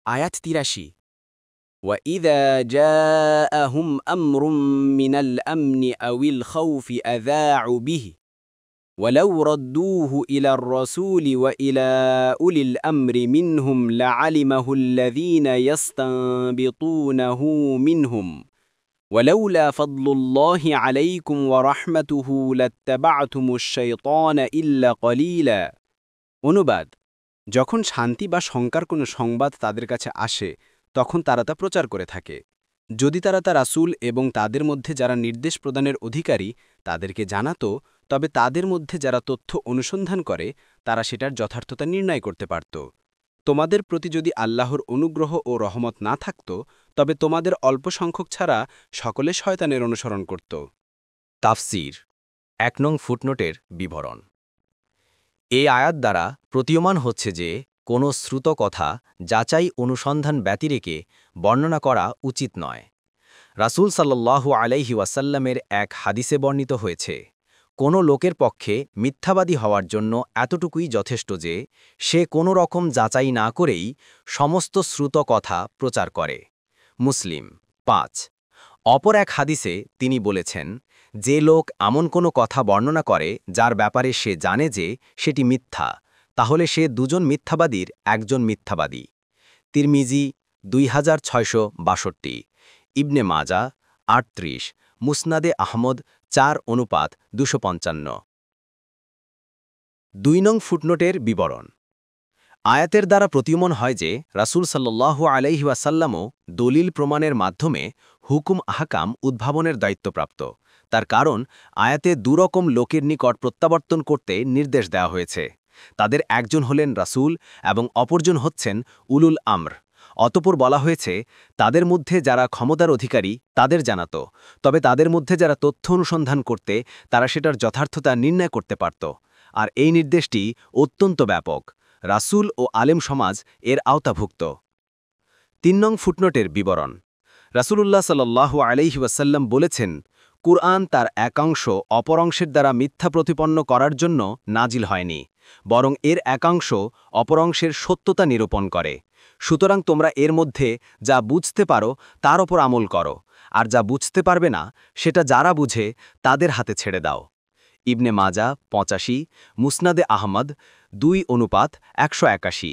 আয়াত ৮৩ وَإِذَا جَاءَهُمْ أَمْرٌ مِّنَ الْأَمْنِ أَوِ الْخَوْفِ أَذَاعُوا بِهِ وَلَوْ رَدُّوهُ إِلَى الرَّسُولِ وَإِلَى أُولِي الْأَمْرِ مِنْهُمْ لَعَلِمَهُ الَّذِينَ يَسْتَنبِطُونَهُ مِنْهُمْ وَلَوْلَا فَضْلُ اللَّهِ عَلَيْكُمْ وَرَحْمَتُهُ لَاتَّبَعْتُمُ الشَّيْطَانَ إِلَّا قَلِيلًا। অনুবাদ: যখন শান্তি বা শঙ্কার কোনো সংবাদ তাদের কাছে আসে তখন তারা তা প্রচার করে থাকে। যদি তারা তা রাসূল এবং তাদের মধ্যে যারা নির্দেশ প্রদানের অধিকারী তাদেরকে জানাত, তবে তাদের মধ্যে যারা তথ্য অনুসন্ধান করে তারা সেটার যথার্থতা নির্ণয় করতে পারত। তোমাদের প্রতি যদি আল্লাহর অনুগ্রহ ও রহমত না থাকত, তবে তোমাদের অল্প সংখ্যক ছাড়া সকলে শয়তানের অনুসরণ করত। তাফসীর ১ নং ফুটনোটের বিবরণ। এই আয়াত দ্বারা প্রতীয়মান হচ্ছে যে কোনো শ্রুত কথা যাচাই অনুসন্ধান ব্যতিরেকে বর্ণনা করা উচিত নয়। রাসূল সাল্লাল্লাহু আলাইহি ওয়াসাল্লামের এক হাদিসে বর্ণিত হয়েছে, কোনো লোকের পক্ষে মিথ্যাবাদী হওয়ার জন্য এতটুকুই যথেষ্ট যে সে কোনো রকম যাচাই না করেই সমস্ত শ্রুত কথা প্রচার করে। মুসলিম ৫। অপর এক হাদিসে তিনি বলেছেন, যে লোক এমন কোনো কথা বর্ণনা করে যার ব্যাপারে সে জানে যে সেটি মিথ্যা, তাহলে সে দুজন মিথ্যাবাদীর একজন মিথ্যাবাদী। তিরমিজি 2662, ইবনে মাজা ৩৮, মুসনাদে আহমদ ৪/২৫৫। ২ নং ফুটনোটের বিবরণ। আয়াতের দ্বারা প্রতীয়মান হয় যে রাসূল সাল্লাল্লাহু আলাইহি ওয়াসাল্লামও দলিল প্রমাণের মাধ্যমে হুকুম আহকাম উদ্ভাবনের দায়িত্বপ্রাপ্ত। তার কারণ আয়াতে দুরকম লোকের নিকট প্রত্যাবর্তন করতে নির্দেশ দেওয়া হয়েছে। তাদের একজন হলেন রাসূল এবং অপরজন হচ্ছেন উলুল আমর। অতঃপর বলা হয়েছে, তাদের মধ্যে যারা ক্ষমতার অধিকারী তাদের জানাত, তবে তাদের মধ্যে যারা তথ্য অনুসন্ধান করতে তারা সেটার যথার্থতা নির্ণয় করতে পারত। আর এই নির্দেশটি অত্যন্ত ব্যাপক। রাসূল ও আলেম সমাজ এর আওতাভুক্ত। ৩ নং ফুটনোটের বিবরণ। রাসূলুল্লাহ সাল্লাল্লাহু আলাইহি ওয়াসাল্লাম বলেছেন, কুরআন তার একাংশ অপর অংশের দ্বারা মিথ্যা প্রতিপন্ন করার জন্য নাজিল হয়নি, বরং এর একাংশ অপর অংশের সত্যতা নিরূপণ করে। সুতরাং তোমরা এর মধ্যে যা বুঝতে পারো তার ওপর আমল করো, আর যা বুঝতে পারবে না সেটা যারা বুঝে তাদের হাতে ছেড়ে দাও। ইবনে মাজা ৮৫, মুসনাদে আহমদ ২/১৮১।